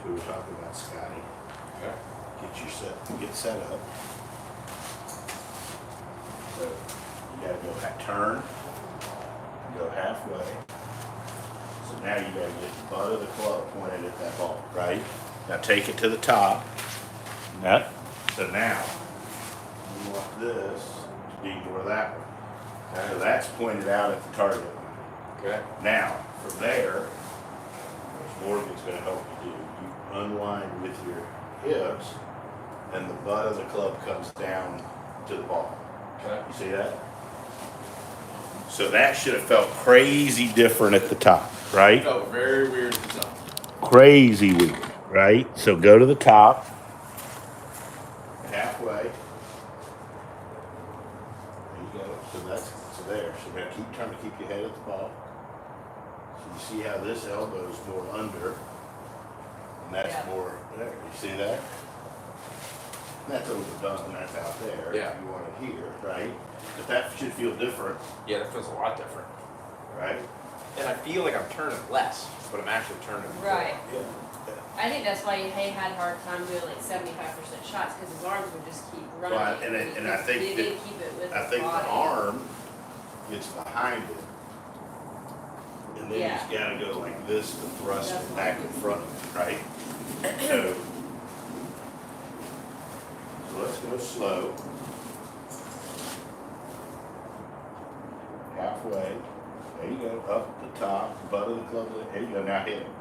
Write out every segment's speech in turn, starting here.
we were talking about, Scotty. Okay. Get set up. So you gotta go turn, go halfway. So now you gotta get the butt of the club pointed at that ball, right? Now take it to the top. That. So now you want this to be more that way. Okay. So that's pointed out at the target. Okay. Now from there, which Morgan's gonna help you do, you unwind with your hips, and the butt of the club comes down to the ball. Okay. You see that? So that should have felt crazy different at the top, right? It felt very weird at the top. Crazy weird, right? So go to the top, halfway. There you go. So there. So now keep trying to keep your head at the ball. So you see how this elbow is more under, and that's more there. You see that? That's overdone, that's out there. Yeah. You want it here, right? But that should feel different, Yeah, that feels a lot different. right? And I feel like I'm turning less, but I'm actually turning more. Right. Yeah. I think that's why he had a hard time doing like 75% shots, because his arms would just keep running. Well, and I think he that- didn't keep it with I his think body. the arm gets behind it. And then Yeah. he's gotta go like this to thrust That's it back in front of him, right? So let's go slow. Halfway. There you go, up the top, butt of the club. There you go, now hit him.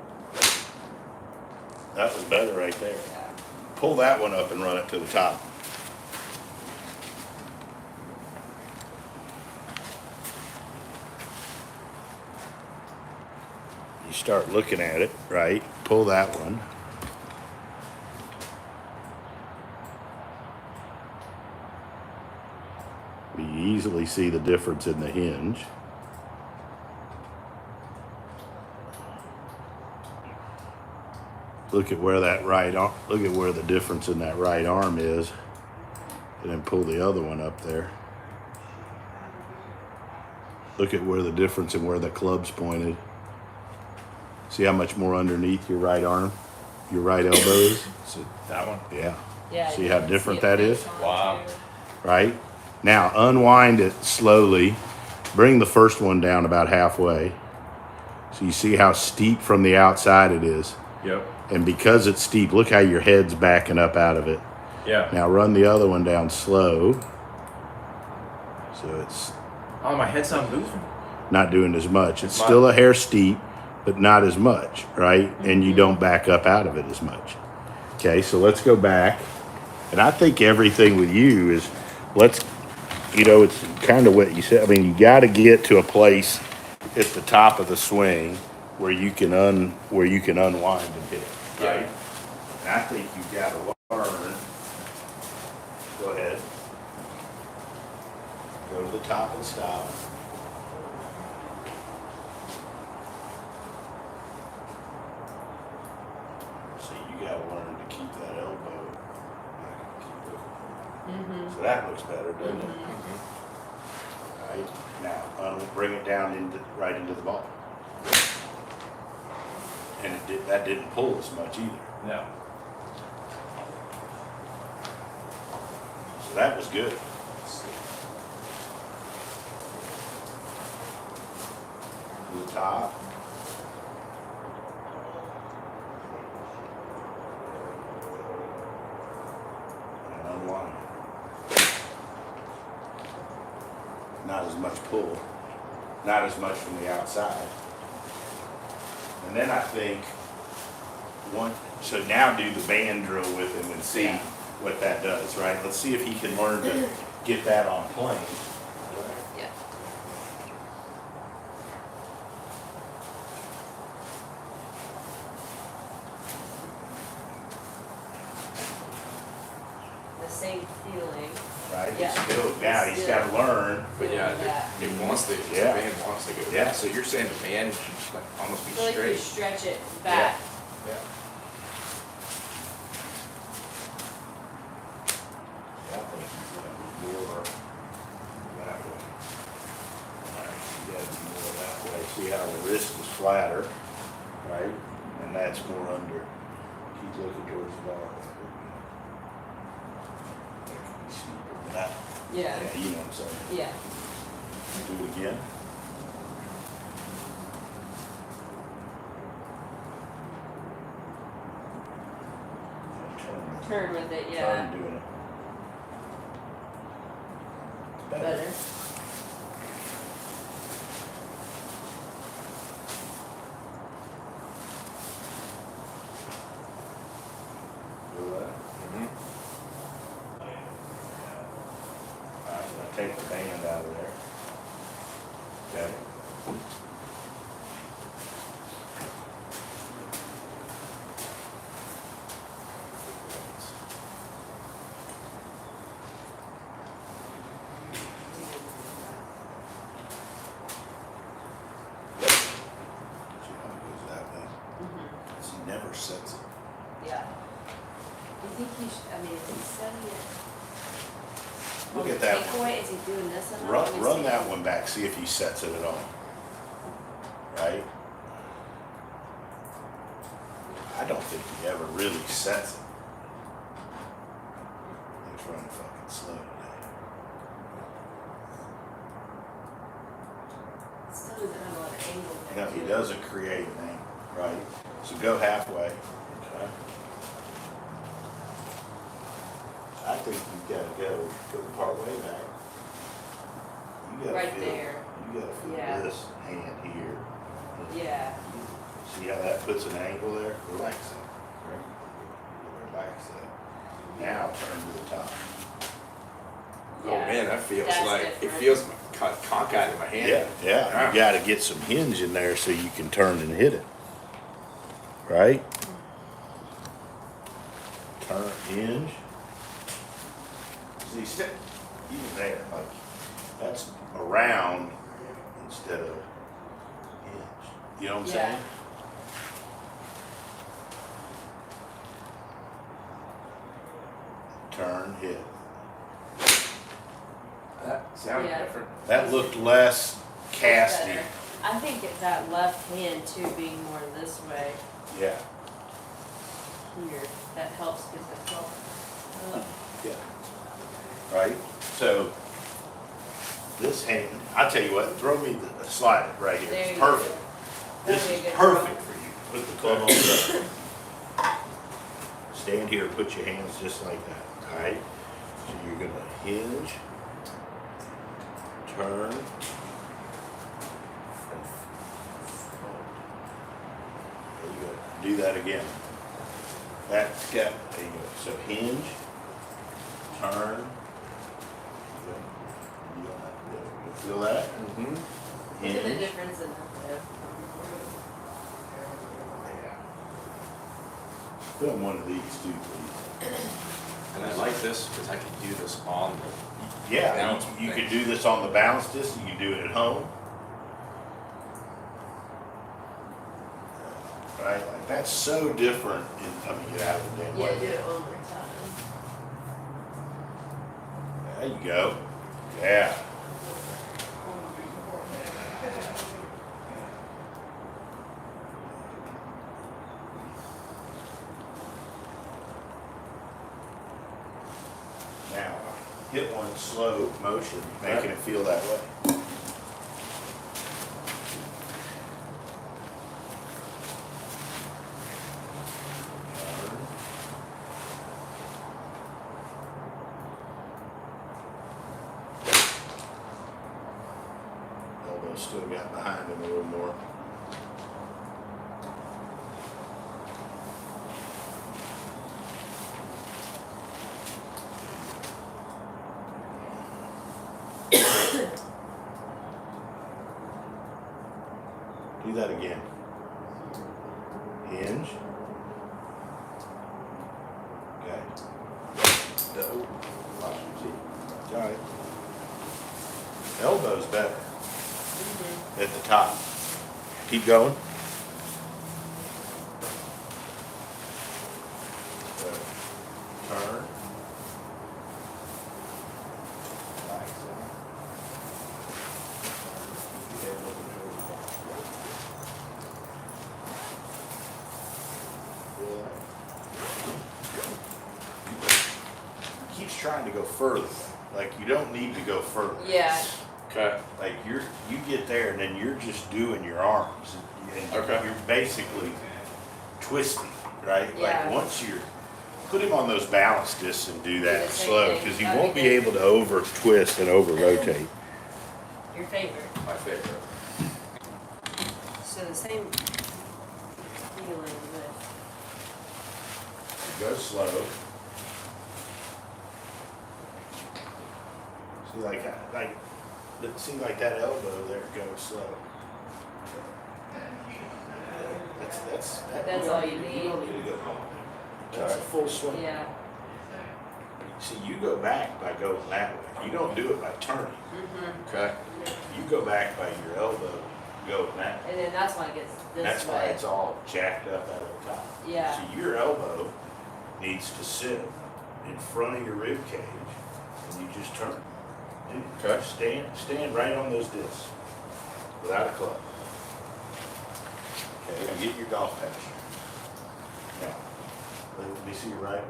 That was better right there. Yeah. Pull that one up and run it to the top. You start looking at it, right? Pull that one. You easily see the difference in the hinge. Look at where that right arm, look at where the difference in that right arm is, and then pull the other one up there. Look at where the difference in where the club's pointed. See how much more underneath your right arm, your right elbow is? So, That one? yeah. Yeah, See you how can different see it that is? face on Wow. too. Right? Now unwind it slowly. Bring the first one down about halfway. So you see how steep from the outside it is. Yep. And because it's steep, look how your head's backing up out of it. Yeah. Now run the other one down slow. So it's Oh, my head's not moving. not doing as much. It's still a hair steep, but not as much, right? And you don't back up out of it as much. Okay, so let's go back. And I think everything with you is, it's kind of what you said. I mean, you got to get to a place at the top of the swing where you can unwind and hit, right? And I think you've got to learn. Go ahead. Go to the top and stop. See, you got to learn to keep that elbow. So that looks better, doesn't it? Right, now, bring it down right into the ball. And that didn't pull as much either. No. So that was good. To the top. And unwind. Not as much pull. Not as much from the outside. And then I think so now do the band drill with him and see what that does, right? Let's see if he can learn to get that on plane. Yeah. The same feeling. Right? Yeah. Still, now he's got to learn. But yeah, Yeah. it wants to. Yeah. The band wants to go. Yeah. So you're saying the band should just like almost be I feel like you straight. stretch it back. Yeah. Yeah, I think he's gonna be more that way. Alright, you gotta be more that way. See how the wrist is flatter, right? And that's more under. Keep looking towards the bar. That, Yeah. yeah, you know what I'm saying. Yeah. Do it again. Turn with it, Turn yeah. doing it. Better. Do that. Mm-hmm. All right, now take the band out of there. Okay. See how it goes that way? Mm-hmm. 'Cause he never sets it. Yeah. You think he should, I mean, is he setting it? Look on at the that takeaway? one. Is he doing this enough? Run, Let me run see. that one back, see if he sets it at all. Right? I don't think he ever really sets it. It's running fucking slow today. Still doesn't have a lot of angle No, there. he too. doesn't create an angle, right? So go halfway. Okay. I think you've got to go part way back. You gotta Right feel, there. You gotta feel Yeah. this hand here. Yeah. See how that puts an angle there? Relax it. Right? Relax that. Now turn to the top. Oh Yeah. man, that feels That's like it different. feels cockeyed in my hand. Yeah. You gotta get some hinge in there so you can turn and hit it. Right? Turn hinge. See, even there, like, that's around instead of hinge. You know what I'm Yeah. saying? Turn, hit. That sounded Yeah. different. That looked less casty. Better. I think that left hand too being more this way Yeah. here, that helps get the flow up. Yeah. Right? So, this hand, I tell you what, throw me the slide it right here. There It's you go. perfect. This That'd be a is good perfect for you. Put the club on the ground. Stand here, put your hands just like that, all right? So you're gonna hinge, turn, and fold. There you go. Do that again. That step, there you go. So hinge, turn. You feel that? Mm-hmm. Look at the Hinge. difference in that though. Film one of these too, please. And I like this because I can do this on the Yeah, balance you thing. could do this on the balance disc, you can do it at home. Right, like that's so different in, let me get out of the damn Yeah, way. do it one more time. There you go. Yeah. Now, hit one in slow motion, making it feel that way. Elbow still got behind him a little more. Do that again. Hinge. Okay. No. Watch your teeth. Got it. Elbow's better at the top. Keep going. So, turn. Relax it. Keep your head looking towards the ball. Feel that? trying to go further. Like you don't need to go further. Yeah. Okay. Like you get there and then you're just doing your arms. And Okay. you're basically twisting, right? Yeah. Like once you're, put him on those balance discs and do that the same slow thing. because he That'd won't be be good. able to over twist and over rotate. Your favorite. My favorite. So the same feeling with. Go slow. See like that elbow there goes slow. That's all you need. You don't need to go. That's a full swing. Yeah. See, you go back by going that way. You don't do it by turning. Mm-hmm. Okay. You go back by your elbow going that way. And then that's why it gets this That's why way. it's all jacked up out of the top. Yeah. So your elbow needs to sit in front of your rib cage, and you just turn. And Okay. stand right on those discs without a club. Okay, now get your golf patch. Now, let me see your right.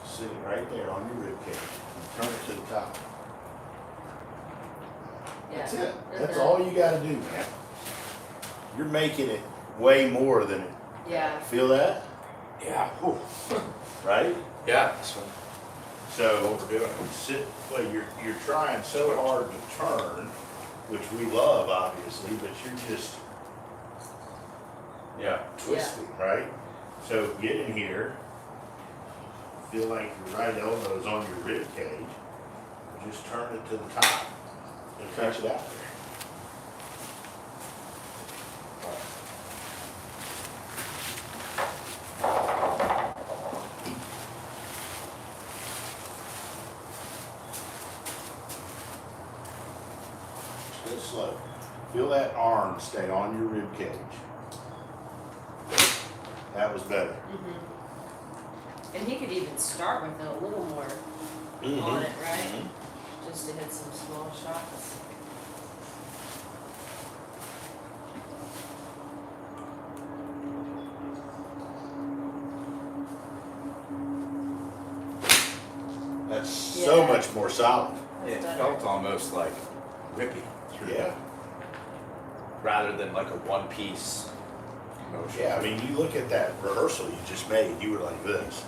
Sitting right there on your rib cage. And turn it to the top. Yeah. That's it. That's Mhm. all you got to do, man. You're making it way more than it. Yeah. Feel that? Yeah. Whew. Right? Yeah. So So overdoing it. well, you're trying so hard to turn, which we love, obviously, but you're just Yeah. twisting, right? So get in here. Feel like your right elbow's on your rib cage. Just turn it to the top and catch it out there. Go slow. Feel that arm stay on your rib cage. That was better. Mm-hmm. And he could even start with a little more on it, right? Just to hit some small shots. That's so Yeah. much more solid. It That's better. felt almost like whippy through Yeah. rather than like a one piece motion. Yeah, I mean, you look at that rehearsal you just made, you were like this.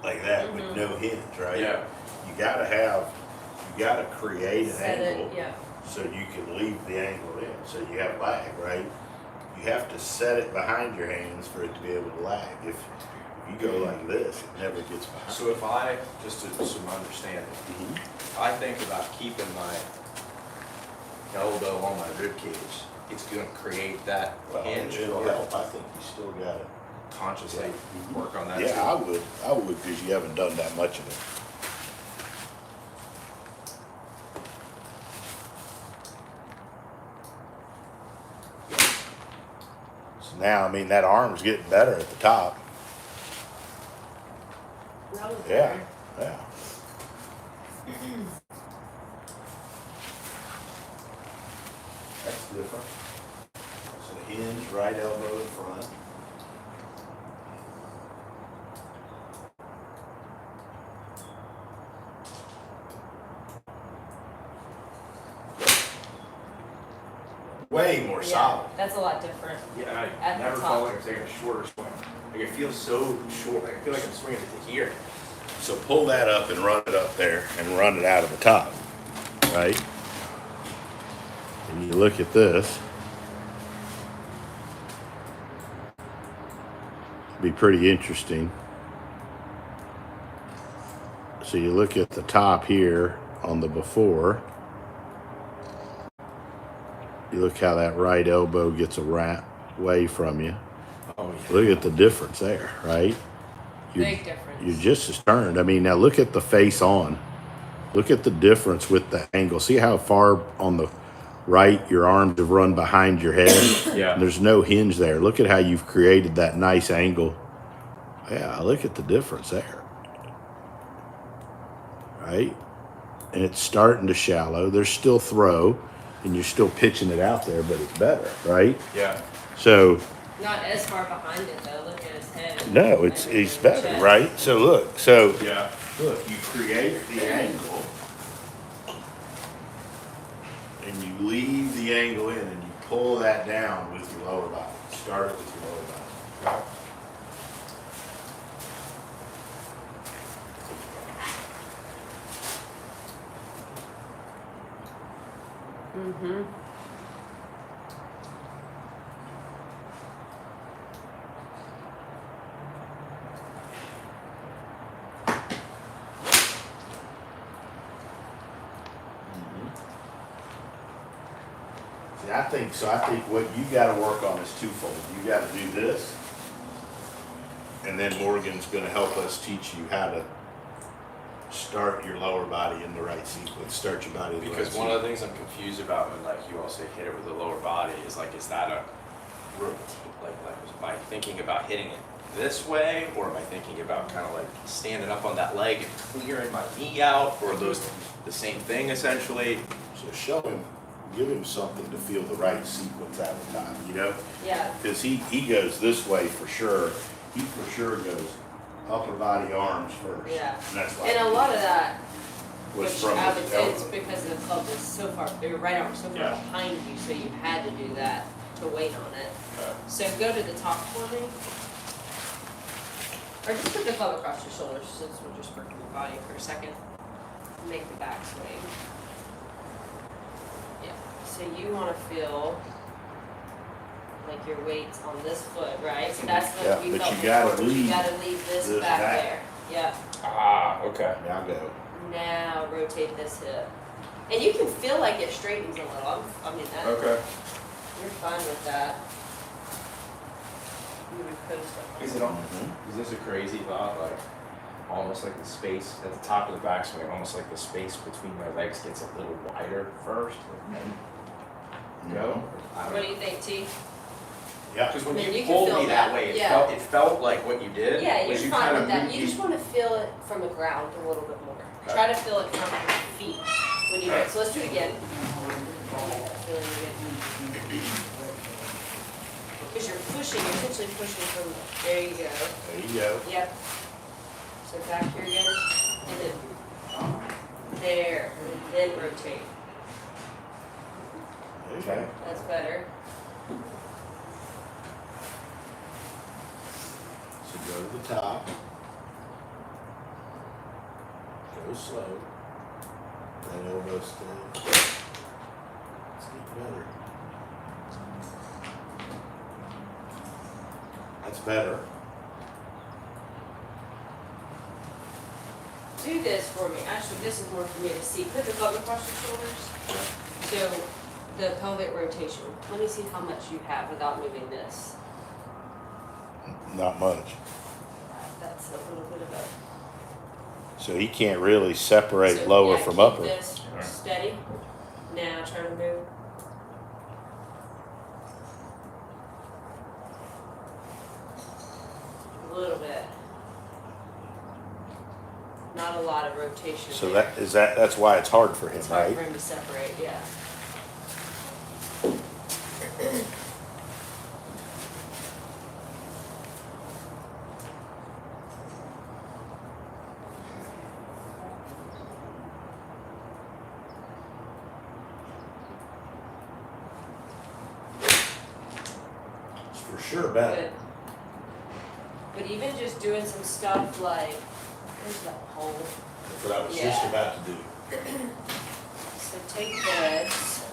Like that with no hinge, right? Yeah. You gotta create an Set angle it, yeah. so you can leave the angle in. So you have lag, right? You have to set it behind your hands for it to be able to lag. If you go like this, it never gets behind. So if I, just to some understanding, if I think about keeping my elbow on my rib cage, it's gonna create that Well, hinge it'll or help. I think you still gotta. consciously work on that Yeah, too. I would because you haven't done that much of it. So now, I mean, that arm's getting better at the top. That was Yeah, better. yeah. That's different. So hinge, right elbow in front. Way more Yeah, solid. that's a lot different. Yeah, I At the never top. felt like I'm taking a shorter swing. Like it feels so short. Like I feel like I'm swinging it to here. So pull that up and run it up there and run it out of the top, right? And you look at this. Be pretty interesting. So you look at the top here on the before. You look how that right elbow gets away from you. Oh Look at the difference there, right? Big difference. You're just as turned. I mean, now look at the face on. Look at the difference with the angle. See how far on the right your arms have run behind your head? Yeah. There's no hinge there. Look at how you've created that nice angle. Yeah, look at the difference there. Right? And it's starting to shallow. There's still throw, and you're still pitching it out there, but it's better, right? Yeah. So Not as far behind it though, look at his head. No, it's better, right? So look, Yeah. look, you create the angle, and you leave the angle in, and you pull that down with your lower body. Start it with your lower body. Mm-hmm. See, I think what you gotta work on is twofold. You gotta do this, and then Morgan's gonna help us teach you how to start your lower body in the right sequence, start your body in the right Because one sequence. of the things I'm confused about when like you all say hit it with the lower body is like, is that a like am I thinking about hitting it this way, or am I thinking about kind of like standing up on that leg and clearing my knee out, or are those the same thing essentially? So show him, give him something to feel the right sequence at the time, you know? Yeah. Because he goes this way for sure. He for sure goes upper body arms first. Yeah. And that's why. And a lot of that, was which from I would his say it's elbow. because the club was so far, your right arm was so far Yeah. behind you, so you had to do that to wait on it. So go to the top for me. Or just put the club across your shoulders since we're just working your body for a second. Make the back swing. Yeah. So you want to feel like your weight's on this foot, right? So that's Yeah, what we but felt you gotta before, but you leave gotta leave this this back back. there. Yep. Ah, okay. Now go. Now rotate this hip. And you can feel like it straightens a little. I mean, that, Okay. you're fine with that. You would post up. Is it on? Is this a crazy thought? Like almost like the space at the top of the backswing, almost like the space between my legs gets a little wider first, and then go. I What don't do you think, T? Yeah. Because when I mean, you you can pulled feel me that, that way, yeah. it felt like what you did. Yeah, was you're you fine kind with of that. moved- You just want to feel it from the ground a little bit more. Okay. Try to feel it from your feet when you do it. So let's do it again. Feeling good. Because you're pushing, you're essentially pushing from, there you go. There you go. Yep. So back here again, and then there, and then rotate. Okay. That's better. So go to the top. Go slow. Then elbow stay. Let's get better. That's better. Do this for me. Actually, this is more for me to see. Put the glove across your shoulders. So the pelvic rotation. Let me see how much you have without moving this. Not much. That's a little bit of a. So he can't really separate So, lower yeah, from keep upper. This steady. Now try to move. A little bit. Not a lot of rotation. So there. that's why it's hard for him, It's hard right? for him to separate, yeah. It's for sure better. Good. But even just doing some stuff like, there's that hole. That's what I was just Yeah. about to do. So take this,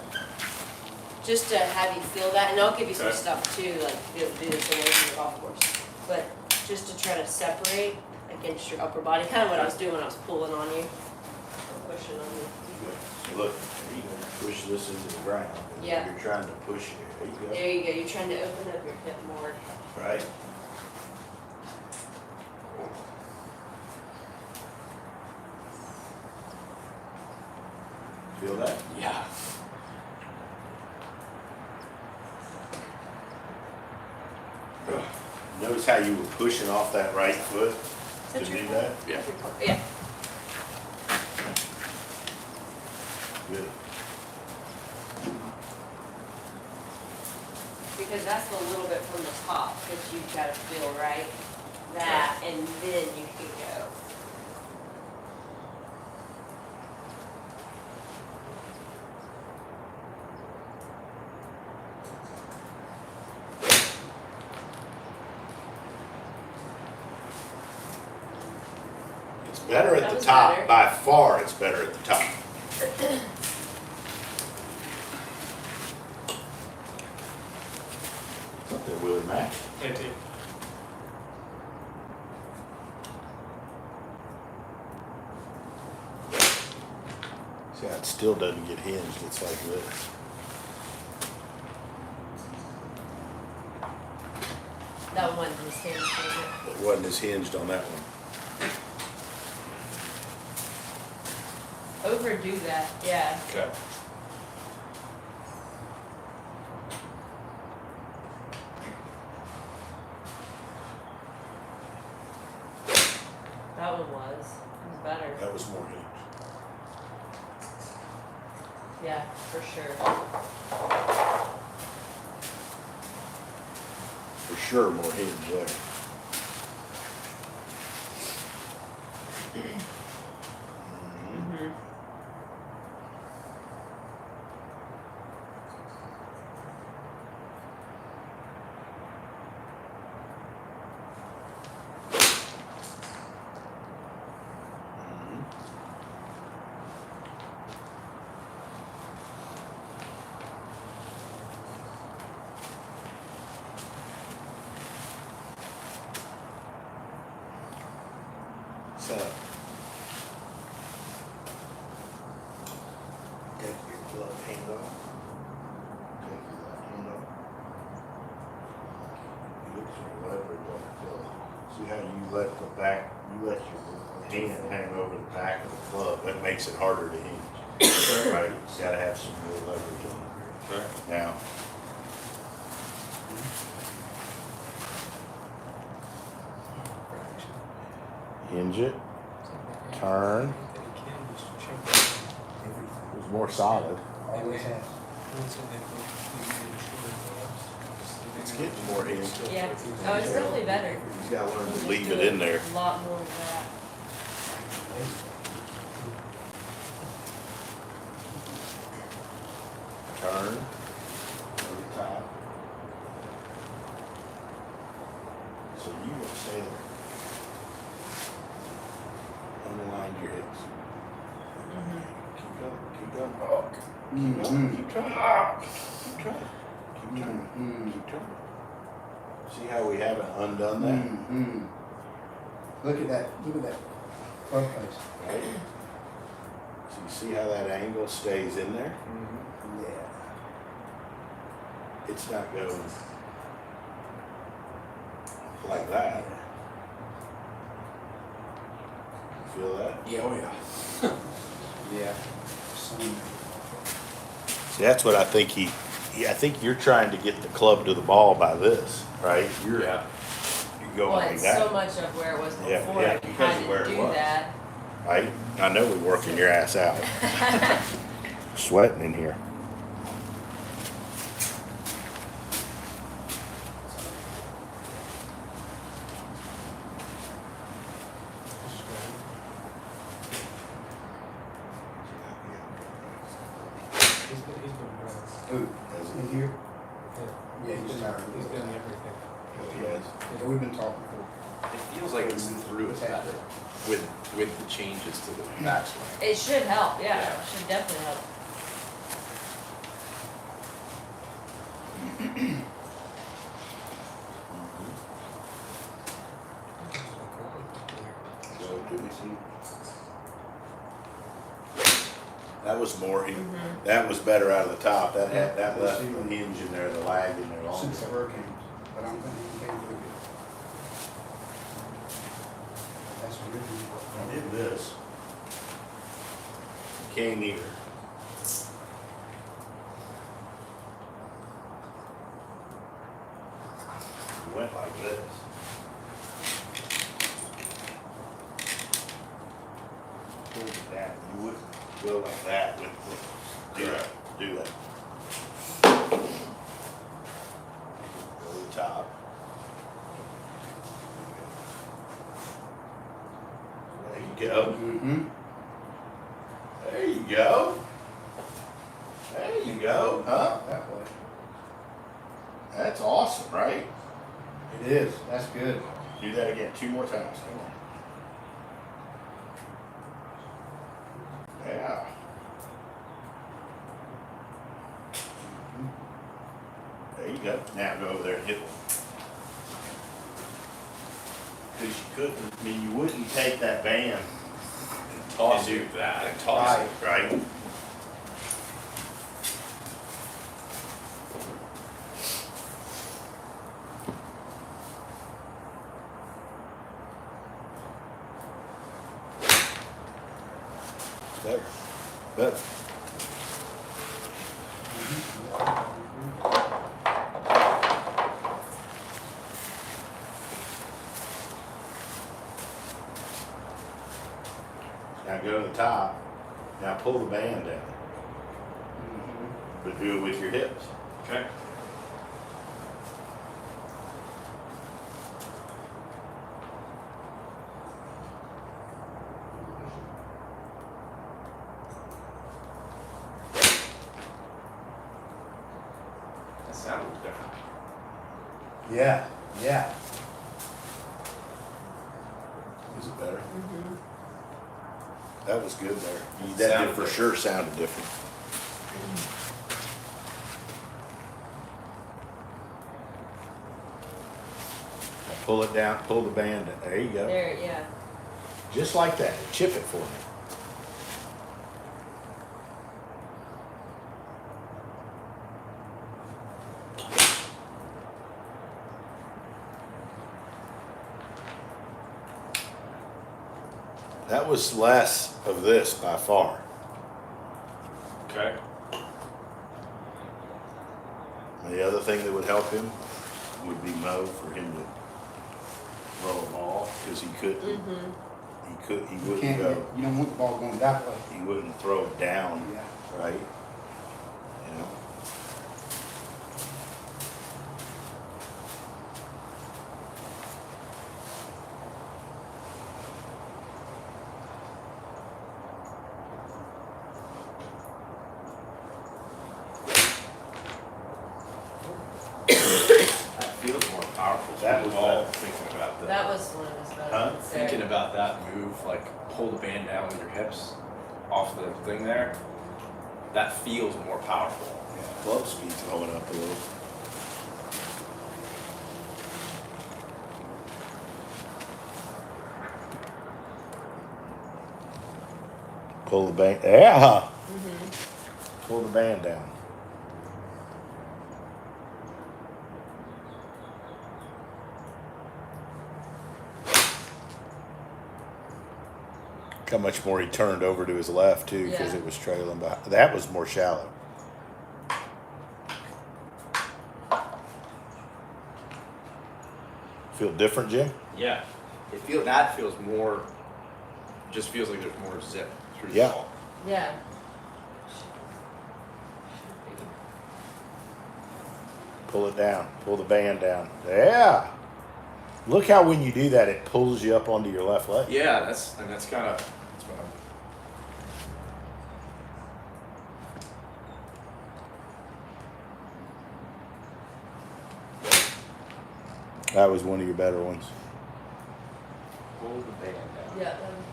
just to have you feel that, and I'll give you some Okay. stuff too, like you'll do this away from the golf course. But just to try to separate against your upper body, kind of what I was doing when I was pulling on you, or pushing on you. So look, you push this into the ground. and Yeah. You're trying to push it. There There you go, you're trying to open up your hip more. you go. Right? Feel that? Yeah. Notice how you were pushing off that right foot to Is that your do that? Yeah. Yeah. Good. Because because that's the little bit from the top that you've got to feel, right? That, and then you can go. It's better at That the was top. better. By far, it's better at the top. Something really matters. Empty. See, it still doesn't get hinged. It's like this. That one was hinged, wasn't it? It wasn't as hinged on that one. Overdo that, yeah. Okay. That one was. It was better. That was more hinged. Yeah, for sure. For sure, more hinged there. Mm-hmm. So, take your glove hand off. Take your left hand off. You look for leverage on the glove. See how you let the back, you let your hand hang over the back of the glove. That makes it harder to hinge. Right? You gotta have some real leverage on it. Okay. Now, hinge it, turn. It was more solid. Always has. It's getting more hinged. Yeah. Oh, it's definitely better. You gotta learn to Just leave do it in there. A lot more of that. Turn. Over the top. So you will stay there. Underline your hips. Keep going. Keep going. Oh, keep going. Keep trying. Keep trying. Keep trying. Keep trying. See how we haven't undone that? Mm-hmm. Look at that. Look at that. Front face. Right? So you see how that angle stays in there? Yeah. It's not going like that. You feel that? Yeah. Oh yeah. Yeah. Some- See, that's what I think I think you're trying to get the club to the ball by this, right? You're, Yeah. you go Well, like it's that, so much of where it was before. Yeah, yeah, I because of where had it to do was. that. right? I know we're working your ass out. Sweating in here. Who? In here? Yeah, he's tired. He's done everything. Yes. Yeah, we've been talking for. It feels like it's through it better with the changes to the backswing. It should help, yeah. Yeah. It should definitely help. So do we see? That was more, that was better out of the top. That had, that left the hinge in there, the lag in there longer. Since the hurricanes, but I'm thinking he came pretty good. That's really. I did this. Came here. Went like this. Pulled it down. You wouldn't go like that with the, do that. top. There you go. Mm-hmm. There you go. There you go. Huh? That way. That's awesome, right? It is. That's good. Do that again 2 more times. Come on. Yeah. There you go. Now go over there and hit one. Because you couldn't, I mean, you wouldn't take that band and toss And it. do that. And toss it, right? Better. Better. Now go to the top. Now pull the band down. But do it with your hips. Okay. That sounded different. Yeah. Yeah. Is it better? Mm-hmm. That was good there. It That sounded did for different. sure sounded different. Now pull it down, pull the band down. There you go. There, yeah. Just like that. Chip it for me. That was less of this by far. Okay. The other thing that would help him would be Mo, for him to throw a ball, because he couldn't. Mm-hmm. He You wouldn't can't. go. You don't want the ball going that way. He wouldn't throw it down, Yeah. right? You know. That feels more powerful. That was all better. thinking about the That was one of his better Huh? ones there. thinking about that move, like pull the band down with your hips off the thing there. That feels more powerful. Yeah, club speed's going up a little. Pull the band. Yeah. Mm-hmm. Pull the band down. Look how much more he turned over to his left too, because Yeah. it was trailing behind. That was more shallow. Feel different, Jim? Yeah. That feels more. Just feels like there's more zip through Yeah. the ball. Yeah. Pull it down. Pull the band down. Yeah. Look how when you do that, it pulls you up onto your left leg. Yeah, that's kind of. That's what I'm. That was one of your better ones. Pull the band down. Yeah, that was